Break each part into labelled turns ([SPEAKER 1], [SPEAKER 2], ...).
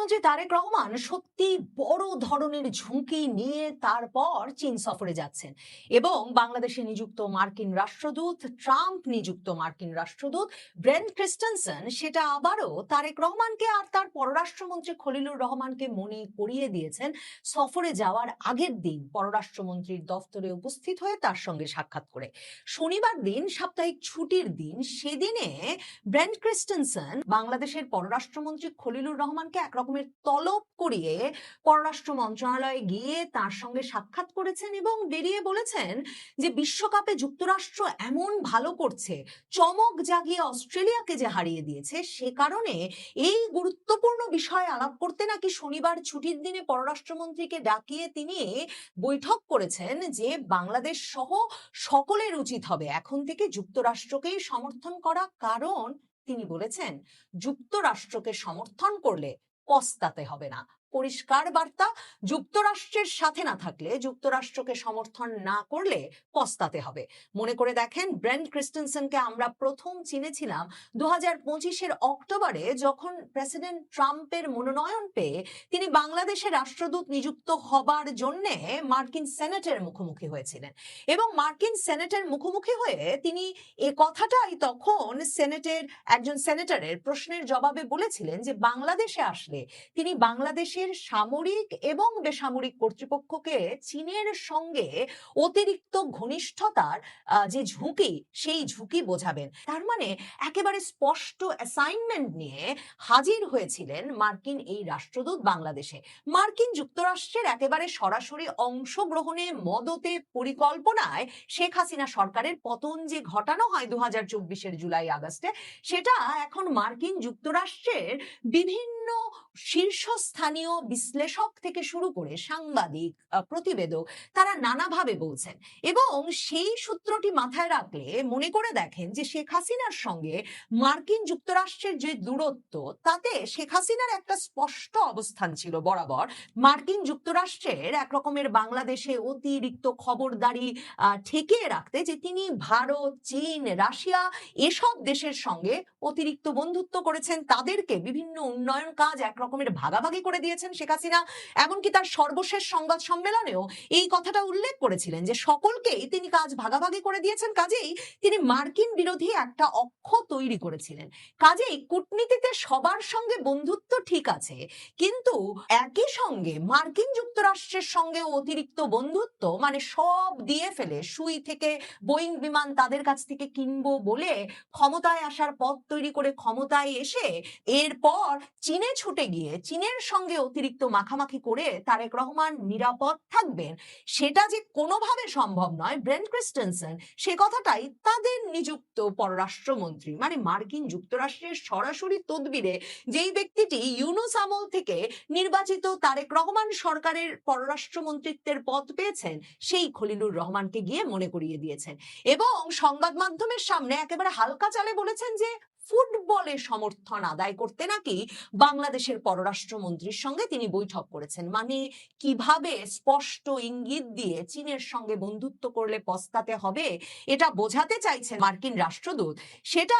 [SPEAKER 1] প্রধানমন্ত্রী তারেক রহমান সত্যি বড় ধরনের ঝুঁকি নিয়ে তারপর চীন সফরে যাচ্ছেন এবং বাংলাদেশে নিযুক্ত মার্কিন রাষ্ট্রদূত ব্রেন ক্রিস্টেনসন সেটা আবারও তারেক রহমানকে আর তার পররাষ্ট্রমন্ত্রী খলিলুর রহমানকে মনে করিয়ে দিয়েছেন সফরে যাওয়ার আগের দিন পররাষ্ট্রমন্ত্রীর দফতরে উপস্থিত হয়ে তার সঙ্গে সাক্ষাৎ করে। শনিবার দিন সাপ্তাহিক ছুটির দিন, সেদিনে ব্রেন ক্রিস্টেনসন বাংলাদেশের পররাষ্ট্রমন্ত্রী খলিলুর রহমানকে এক রকমের তলব করিয়ে পররাষ্ট্র মন্ত্রণালয়ে গিয়ে তার সঙ্গে সাক্ষাৎ করেছেন এবং বেরিয়ে বলেছেন যে বিশ্বকাপে যুক্তরাষ্ট্র এমন ভালো করছে, চমক জাগিয়ে অস্ট্রেলিয়াকে যে হারিয়ে দিয়েছে, সে কারণে এই গুরুত্বপূর্ণ বিষয়ে আলাপ করতে নাকি শনিবার ছুটির দিনে পররাষ্ট্রমন্ত্রীকে ডাকিয়ে তিনি বৈঠক করেছেন যে বাংলাদেশ সহ সকলের উচিত হবে এখন থেকে যুক্তরাষ্ট্রকেই সমর্থন করা। কারণ তিনি বলেছেন যুক্তরাষ্ট্রকে সমর্থন করলে পস্তাতে হবে না। পরিষ্কার বার্তা, যুক্তরাষ্ট্রের সাথে না থাকলে, যুক্তরাষ্ট্রকে সমর্থন না করলে পস্তাতে হবে। মনে করে দেখেন, ব্রেন ক্রিস্টেনসনকে আমরা প্রথম চিনেছিলাম 2025-এর অক্টোবরে, যখন প্রেসিডেন্ট ট্রাম্পের মনোনয়ন পেয়ে তিনি বাংলাদেশে রাষ্ট্রদূত নিযুক্ত হবার জন্য মার্কিন সেনেটের মুখোমুখি হয়েছিলেন এবং মার্কিন সেনেটের মুখোমুখি হয়ে তিনি এ কথাটাই তখন একজন সেনেটরের প্রশ্নের জবাবে বলেছিলেন যে বাংলাদেশে আসলে তিনি বাংলাদেশের সামরিক এবং বেসামরিক কর্তৃপক্ষকে চীনের সঙ্গে অতিরিক্ত ঘনিষ্ঠতার যে ঝুঁকি, সেই ঝুঁকি বোঝাবেন। তার মানে একেবারে স্পষ্ট অ্যাসাইনমেন্ট নিয়ে হাজির হয়েছিলেন মার্কিন এই রাষ্ট্রদূত বাংলাদেশে। মার্কিন যুক্তরাষ্ট্রের একেবারে সরাসরি অংশগ্রহণে, মদতে, পরিকল্পনায় শেখ হাসিনা সরকারের পতন যে ঘটানো হয় 2024-এর জুলাই আগস্টে, সেটা এখন মার্কিন যুক্তরাষ্ট্রের বিভিন্ন শীর্ষস্থানীয় বিশ্লেষক থেকে শুরু করে সাংবাদিক, প্রতিবেদক, তারা নানাভাবে বলছেন। এবং সেই সূত্রটি মাথায় রাখলে মনে করে দেখেন যে শেখ হাসিনার সঙ্গে মার্কিন যুক্তরাষ্ট্রের যে দূরত্ব, তাতে শেখ হাসিনার একটা স্পষ্ট অবস্থান ছিল বরাবর মার্কিন যুক্তরাষ্ট্রের এক রকমের বাংলাদেশে অতিরিক্ত খবরদারি ঠেকিয়ে রাখতে, যে তিনি ভারত, চীন, রাশিয়া এসব দেশের সঙ্গে অতিরিক্ত বন্ধুত্ব করেছেন, তাদেরকে বিভিন্ন উন্নয়ন কাজ এক রকমের ভাগাভাগি করে দিয়েছেন শেখ হাসিনা। এমনকি তার সর্বশেষ সংবাদ সম্মেলনেও এই কথাটা উল্লেখ করেছিলেন যে সকলকেই তিনি কাজ ভাগাভাগি করে দিয়েছেন, কাজেই তিনি মার্কিন বিরোধী একটা অক্ষ তৈরি করেছিলেন। কাজেই কূটনীতিতে সবার সঙ্গে বন্ধুত্ব ঠিক আছে, কিন্তু একই সঙ্গে মার্কিন যুক্তরাষ্ট্রের সঙ্গে অতিরিক্ত বন্ধুত্ব মানে সব দিয়ে ফেলে, সুই থেকে বোয়িং বিমান তাদের কাছ থেকে কিনবো বলে ক্ষমতায় আসার পথ তৈরি করে ক্ষমতায় এসে এরপর চীনে ছুটে গিয়ে চীনের সঙ্গে অতিরিক্ত মাখামাখি করে তারেক রহমান নিরাপদ থাকবেন, সেটা যে কোনোভাবে সম্ভব নয়। ব্রেন ক্রিস্টেনসন সে কথাটাই তাদের নিযুক্ত পররাষ্ট্রমন্ত্রী মানে মার্কিন যুক্তরাষ্ট্রের সরাসরি তদবিরে যেই ব্যক্তিটি ইউনূস আমল থেকে নির্বাচিত তারেক রহমান সরকারের পররাষ্ট্রমন্ত্রিত্বের পদ পেয়েছেন, সেই খলিলুর রহমানকে গিয়ে মনে করিয়ে দিয়েছেন এবং সংবাদ মাধ্যমের সামনে একেবারে হালকা চালে বলেছেন যে ফুটবলে সমর্থন আদায় করতে নাকি বাংলাদেশের পররাষ্ট্রমন্ত্রীর সঙ্গে তিনি বৈঠক করেছেন। মানে কিভাবে স্পষ্ট ইঙ্গিত দিয়ে চীনের সঙ্গে বন্ধুত্ব করলে পস্তাতে হবে এটা বোঝাতে চাইছেন মার্কিন রাষ্ট্রদূত, সেটা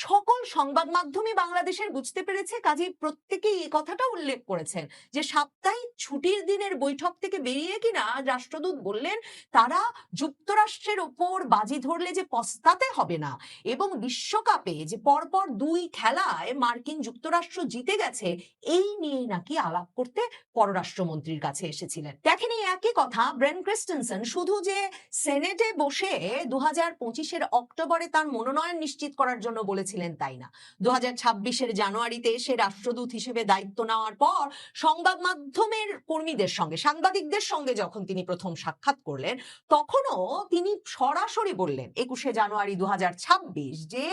[SPEAKER 1] সকল সংবাদ মাধ্যমে বাংলাদেশের বুঝতে পেরেছে। কাজেই প্রত্যেকেই এই কথাটা উল্লেখ করেছেন যে সাপ্তাহিক ছুটির দিনের বৈঠক থেকে বেরিয়ে কিনা রাষ্ট্রদূত বললেন তারা যুক্তরাষ্ট্রের ওপর বাজি ধরলে যে পস্তাতে হবে না এবং বিশ্বকাপে যে পরপর 2 খেলায় মার্কিন যুক্তরাষ্ট্র জিতে গেছে, এই নিয়ে নাকি আলাপ করতে পররাষ্ট্রমন্ত্রীর কাছে এসেছিলেন। দেখেন, এই একই কথা ব্রেন ক্রিস্টেনসন শুধু যে সেনেটে বসে 2025-এর অক্টোবরে তার মনোনয়ন নিশ্চিত করার জন্য বলেছিলেন তাই না, 2026-এর জানুয়ারিতে এসে রাষ্ট্রদূত হিসেবে দায়িত্ব নেওয়ার পর সংবাদ মাধ্যমের কর্মীদের সঙ্গে, সাংবাদিকদের সঙ্গে যখন তিনি প্রথম সাক্ষাৎ করলেন, তখনও তিনি সরাসরি বললেন 21শে জানুয়ারি 2026 যে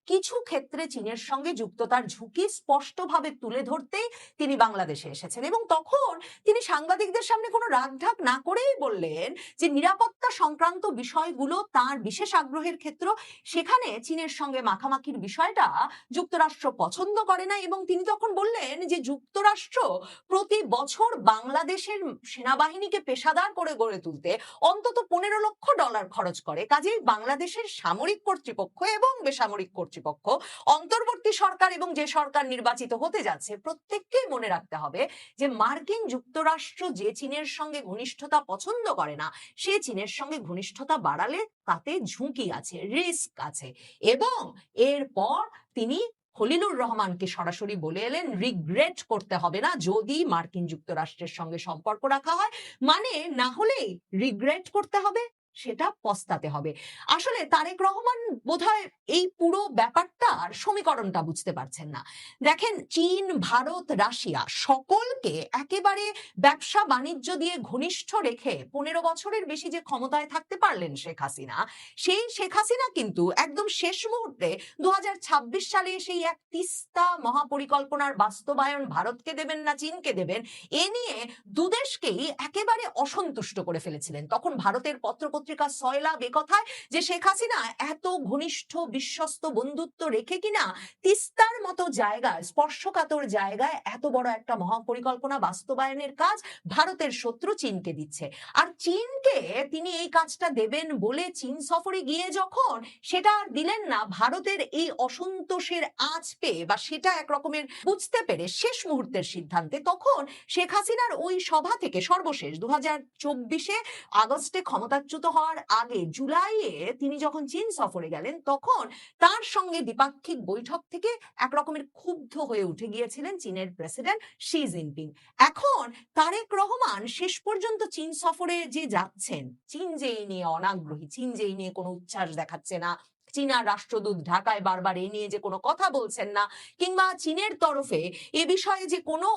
[SPEAKER 1] কিছু ক্ষেত্রে চীনের সঙ্গে যুক্ততার ঝুঁকি স্পষ্টভাবে তুলে ধরতেই তিনি বাংলাদেশে এসেছেন। এবং তখন তিনি সাংবাদিকদের সামনে কোনো রাগঢাক না করেই বললেন যে নিরাপত্তা সংক্রান্ত বিষয়গুলো তার বিশেষ আগ্রহের ক্ষেত্র, সেখানে চীনের সঙ্গে মাখামাখির বিষয়টা যুক্তরাষ্ট্র পছন্দ করে না। এবং তিনি তখন বললেন যে যুক্তরাষ্ট্র প্রতি বছর বাংলাদেশের সেনাবাহিনীকে পেশাদার করে গড়ে তুলতে অন্তত $15 লক্ষ খরচ করে, কাজেই বাংলাদেশের সামরিক কর্তৃপক্ষ এবং বেসামরিক কর্তৃপক্ষ অন্তর্বর্তী সরকার এবং যে সরকার নির্বাচিত হতে যাচ্ছে প্রত্যেককেই মনে রাখতে হবে যে মার্কিন যুক্তরাষ্ট্র যে চীনের সঙ্গে ঘনিষ্ঠতা পছন্দ করে না, সে চীনের সঙ্গে ঘনিষ্ঠতা বাড়ালে তাতে ঝুঁকি আছে, রিস্ক আছে। এবং এরপর তিনি খলিলুর রহমানকে সরাসরি বলে এলেন রিগ্রেট করতে হবে না যদি মার্কিন যুক্তরাষ্ট্রের সঙ্গে সম্পর্ক রাখা হয়, মানে না হলেই রিগ্রেট করতে হবে, সেটা পস্তাতে হবে। আসলে তারেক রহমান বোধহয় এই পুরো ব্যাপারটার সমীকরণটা বুঝতে পারছেন না। দেখেন, চীন, ভারত, রাশিয়া সকলকে একেবারে ব্যবসা বাণিজ্য দিয়ে ঘনিষ্ঠ রেখে 15 বছরের বেশি যে ক্ষমতায় থাকতে পারলেন শেখ হাসিনা, সেই শেখ হাসিনা কিন্তু একদম শেষ মুহূর্তে 2026 সালে সেই এক তিস্তা মহাপরিকল্পনার বাস্তবায়ন ভারতকে দেবেন না চীনকে দেবেন, এ নিয়ে দুদেশকেই একেবারে অসন্তুষ্ট করে ফেলেছিলেন। তখন ভারতের পত্রপত্রিকা সয়লাব একথায় যে শেখ হাসিনা এত ঘনিষ্ঠ বিশ্বস্ত বন্ধুত্ব রেখে কিনা তিস্তার মতো জায়গায়, স্পর্শকাতর জায়গায় এত বড় একটা মহাপরিকল্পনা বাস্তবায়নের কাজ ভারতের শত্রু চীনকে দিচ্ছে। আর চীনকে তিনি এই কাজটা দেবেন বলে চীন সফরে গিয়ে যখন সেটা আর দিলেন না, ভারতের এই অসন্তোষের আঁচ পেয়ে বা সেটা এক রকমের বুঝতে পেরে শেষ মুহূর্তের সিদ্ধান্তে তখন শেখ হাসিনার ওই সভা থেকে সর্বশেষ 2024 আগস্টে ক্ষমতাচ্যুত হওয়ার আগে জুলাইয়ে তিনি যখন চীন সফরে গেলেন, তখন তার সঙ্গে দ্বিপাক্ষিক বৈঠক থেকে এক রকমের ক্ষুব্ধ হয়ে উঠে গিয়েছিলেন চীনের প্রেসিডেন্ট শি জিনপিং। এখন তারেক রহমান শেষ পর্যন্ত চীন সফরে যে যাচ্ছেন, চীন যে এই নিয়ে অনাগ্রহী, চীন যে এই নিয়ে কোনো উচ্ছ্বাস দেখাচ্ছে না, চীনা রাষ্ট্রদূত ঢাকায় বারবার এই নিয়ে যে কোনো কথা বলছেন না, কিংবা চীনের তরফে এ বিষয়ে যে কোনো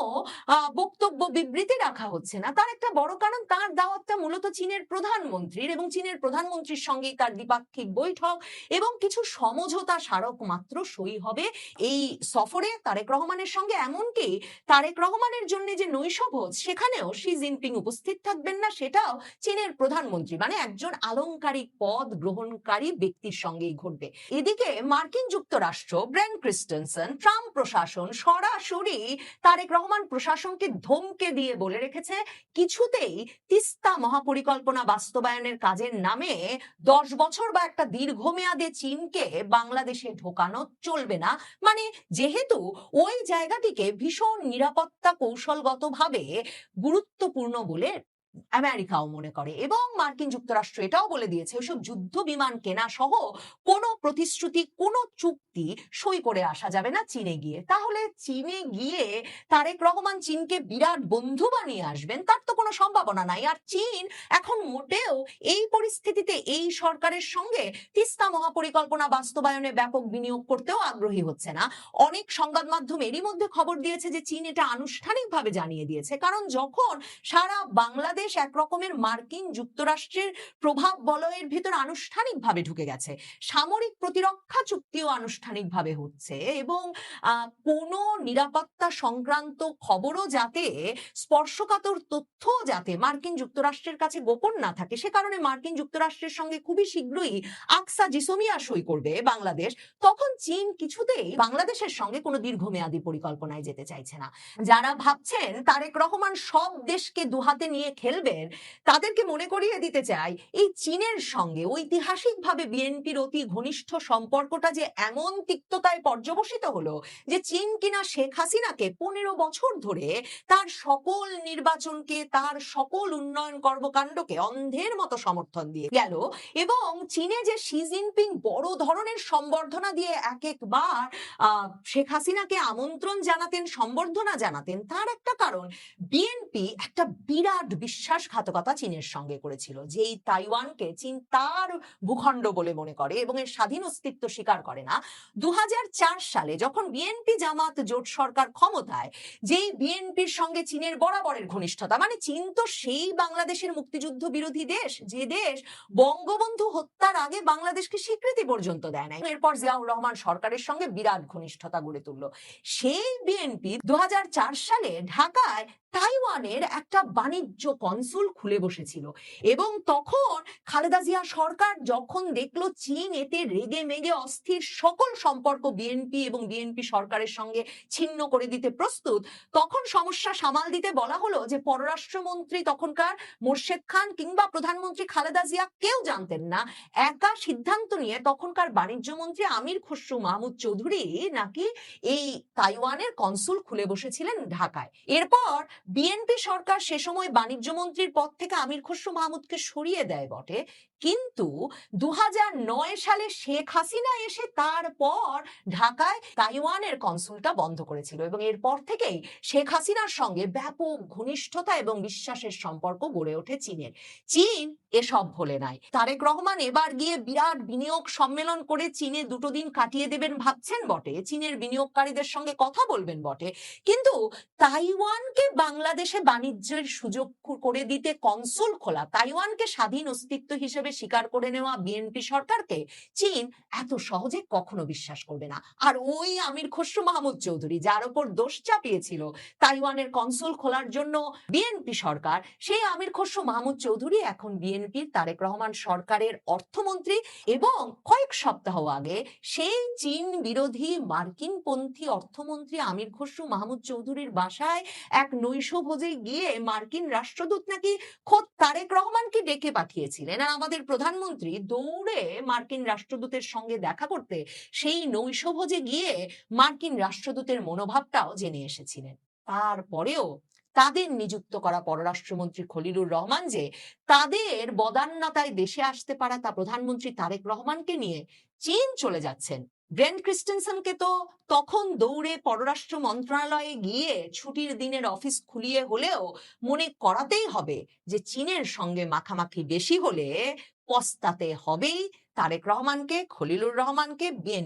[SPEAKER 1] বক্তব্য বিবৃতি রাখা হচ্ছে না, তার একটা বড় কারণ তার দাওয়াতটা মূলত চীনের প্রধানমন্ত্রীর, এবং চীনের প্রধানমন্ত্রীর সঙ্গেই তার দ্বিপাক্ষিক বৈঠক এবং কিছু সমঝোতা স্মারক মাত্র সই হবে এই সফরে তারেক রহমানের সঙ্গে। এমনকি তারেক রহমানের জন্য যে নৈশভোজ, সেখানেও শি জিনপিং উপস্থিত থাকবেন না, সেটাও চীনের প্রধানমন্ত্রী মানে একজন আলংকারিক পদ গ্রহণকারী ব্যক্তির সঙ্গেই ঘটবে। এদিকে মার্কিন যুক্তরাষ্ট্র, ব্রেন ক্রিস্টেনসন, ট্রাম্প প্রশাসন সরাসরি তারেক রহমান প্রশাসনকে ধমকে দিয়ে বলে রেখেছে কিছুতেই তিস্তা মহাপরিকল্পনা বাস্তবায়নের কাজের নামে 10 বছর বা একটা দীর্ঘমেয়াদে চীনকে বাংলাদেশে ঢোকানো চলবে না। মানে যেহেতু ওই জায়গাটিকে ভীষণ নিরাপত্তা কৌশলগতভাবে গুরুত্বপূর্ণ বলে আমেরিকাও মনে করে, এবং মার্কিন যুক্তরাষ্ট্র এটাও বলে দিয়েছে ওইসব যুদ্ধ বিমান কেনা সহ কোনো প্রতিশ্রুতি, কোনো চুক্তি সই করে আসা যাবে না চীনে গিয়ে। তাহলে চীনে গিয়ে তারেক রহমান চীনকে বিরাট বন্ধু বানিয়ে আসবেন, তার তো কোনো সম্ভাবনা নাই। আর চীন এখন মোটেও এই পরিস্থিতিতে এই সরকারের সঙ্গে তিস্তা মহাপরিকল্পনা বাস্তবায়নে ব্যাপক বিনিয়োগ করতেও আগ্রহী হচ্ছে না। অনেক সংবাদ মাধ্যম এরই মধ্যে খবর দিয়েছে যে চীন এটা আনুষ্ঠানিকভাবে জানিয়ে দিয়েছে, কারণ যখন সারা বাংলাদেশ এক রকমের মার্কিন যুক্তরাষ্ট্রের প্রভাব বলয়ের ভিতর আনুষ্ঠানিকভাবে ঢুকে গেছে, সামরিক প্রতিরক্ষা চুক্তিও আনুষ্ঠানিকভাবে হচ্ছে, এবং কোনো নিরাপত্তা সংক্রান্ত খবরও যাতে, স্পর্শকাতর তথ্য যাতে মার্কিন যুক্তরাষ্ট্রের কাছে গোপন না থাকে, সে কারণে মার্কিন যুক্তরাষ্ট্রের সঙ্গে খুবই শীঘ্রই আকসা জিসোমিয়া সই করবে বাংলাদেশ, তখন চীন কিছুতেই বাংলাদেশের সঙ্গে কোনো দীর্ঘমেয়াদী পরিকল্পনায় যেতে চাইছে না। যারা ভাবছেন তারেক রহমান সব দেশকে দুহাতে নিয়ে খেলবেন, তাদেরকে মনে করিয়ে দিতে চাই এই চীনের সঙ্গে ঐতিহাসিকভাবে বিএনপির অতি ঘনিষ্ঠ সম্পর্কটা যে এমন তিক্ততায় পর্যবসিত হলো যে চীন কিনা শেখ হাসিনাকে 15 বছর ধরে তার সকল নির্বাচনকে, তার সকল উন্নয়ন কর্মকাণ্ডকে অন্ধের মতো সমর্থন দিয়ে গেল, এবং চীনে যে শি জিনপিং বড় ধরনের সম্বর্ধনা দিয়ে এক একবার শেখ হাসিনাকে আমন্ত্রণ জানাতেন, সম্বর্ধনা জানাতেন, তার একটা কারণ বিএনপি একটা বিরাট বিশ্বাসঘাতকতা চীনের সঙ্গে করেছিল, যেই তাইওয়ানকে চীন তার ভূখণ্ড বলে মনে করে এবং এর স্বাধীন অস্তিত্ব স্বীকার করে না। 2004 সালে যখন বিএনপি জামাত জোট সরকার ক্ষমতায়, যেই বিএনপির সঙ্গে চীনের বরাবরের ঘনিষ্ঠতা, মানে চীন তো সেই বাংলাদেশের মুক্তিযুদ্ধ বিরোধী দেশ, যে দেশ বঙ্গবন্ধু হত্যার আগে বাংলাদেশকে স্বীকৃতি পর্যন্ত দেয় নাই, এরপর জিয়াউর রহমান সরকারের সঙ্গে বিরাট ঘনিষ্ঠতা গড়ে তুললো। সেই বিএনপি 2004 সালে ঢাকায় তাইওয়ানের একটা বাণিজ্য কনসুল খুলে বসেছিল এবং তখন খালেদা জিয়া সরকার যখন দেখলো চীন এতে রেগে মেগে অস্থির, সকল সম্পর্ক বিএনপি এবং বিএনপি সরকারের সঙ্গে ছিন্ন করে দিতে প্রস্তুত, তখন সমস্যা সামাল দিতে বলা হলো যে পররাষ্ট্রমন্ত্রী তখনকার মোর্শেদ খান কিংবা প্রধানমন্ত্রী খালেদা জিয়া কেউ জানতেন না, একা সিদ্ধান্ত নিয়ে তখনকার বাণিজ্য মন্ত্রী আমির খসরু মাহমুদ চৌধুরী নাকি এই তাইওয়ানের কনসুল খুলে বসেছিলেন ঢাকায়। এরপর বিএনপি সরকার সে সময় বাণিজ্য মন্ত্রীর পদ থেকে আমির খসরু মাহমুদকে সরিয়ে দেয় বটে, কিন্তু 2009 সালে শেখ হাসিনা এসে তারপর ঢাকায় তাইওয়ানের কনসুলটা বন্ধ করেছিল এবং এরপর থেকেই শেখ হাসিনার সঙ্গে ব্যাপক ঘনিষ্ঠতা এবং বিশ্বাসের সম্পর্ক গড়ে ওঠে চীনের। চীন এসব ভোলে নাই। তারেক রহমান এবার গিয়ে বিরাট বিনিয়োগ সম্মেলন করে চীনে 2 দিন কাটিয়ে দেবেন ভাবছেন বটে, চীনের বিনিয়োগকারীদের সঙ্গে কথা বলবেন বটে, কিন্তু তাইওয়ানকে বাংলাদেশে বাণিজ্যের সুযোগ করে দিতে কনসুল খোলা, তাইওয়ানকে স্বাধীন অস্তিত্ব হিসেবে স্বীকার করে নেওয়া বিএনপি সরকারকে চীন এত সহজে কখনো বিশ্বাস করবে না। আর ওই আমির খসরু মাহমুদ চৌধুরী যার উপর দোষ চাপিয়েছিল তাইওয়ানের কনসুল খোলার জন্য বিএনপি সরকার, সেই আমির খসরু মাহমুদ চৌধুরী এখন বিএনপির তারেক রহমান সরকারের অর্থমন্ত্রী এবং কয়েক সপ্তাহ আগে সেই চীন বিরোধী মার্কিনপন্থী অর্থমন্ত্রী আমির খসরু মাহমুদ চৌধুরীর বাসায় এক নৈশভোজে গিয়ে মার্কিন রাষ্ট্রদূত নাকি খোদ তারেক রহমানকে ডেকে পাঠিয়েছিলেন, আর আমাদের প্রধানমন্ত্রী দৌড়ে মার্কিন রাষ্ট্রদূতের সঙ্গে দেখা করতে সেই নৈশভোজে গিয়ে মার্কিন রাষ্ট্রদূতের মনোভাবটাও জেনে এসেছিলেন। তারপরেও তাদের নিযুক্ত করা পররাষ্ট্রমন্ত্রী খলিলুর রহমান যে তাদের বদান্যতায় দেশে আসতে পারা তা প্রধানমন্ত্রী তারেক রহমানকে নিয়ে চীন চলে যাচ্ছেন, ব্রেন ক্রিস্টেনসেনকে তো তখন দৌড়ে পররাষ্ট্র মন্ত্রণালয়ে গিয়ে ছুটির দিনের অফিস খুলিয়ে হলেও মনে করাতেই হবে যে চীনের সঙ্গে মাখামাখি বেশি হলে পস্তাতে হবেই তারেক রহমানকে, খলিলুর রহমানকে, বিএনপি